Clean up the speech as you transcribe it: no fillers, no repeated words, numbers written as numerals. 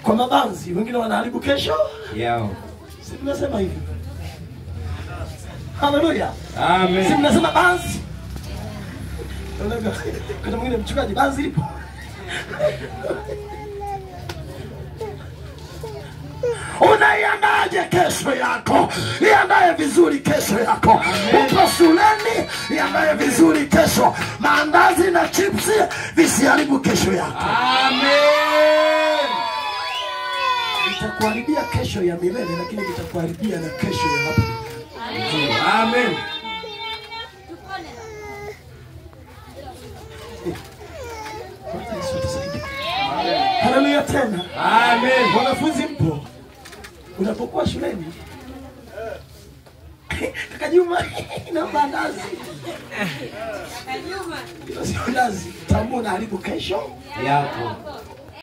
Kwa mabanzi, wengine wanaharibu kesho. Yao. Si tunasema hivi. Haleluya. Amen. Si tunasema banzi. Kuna mwingine mchungaji banzi lipo. Unaiandaje kesho yako? Iandae vizuri kesho yako. Uko shuleni, iandae vizuri kesho. Maandazi na chipsi visiharibu kesho yako. Amen. Itakuharibia kesho ya milele, lakini itakuharibia na kesho ya hapa. Amen. Haleluya tena. Amen. Wanafunzi mpo? Unapokuwa shuleni, kaka Juma naomba ndazi. Kaka Juma. Sio ndazi. Tambua unaharibu kesho yako.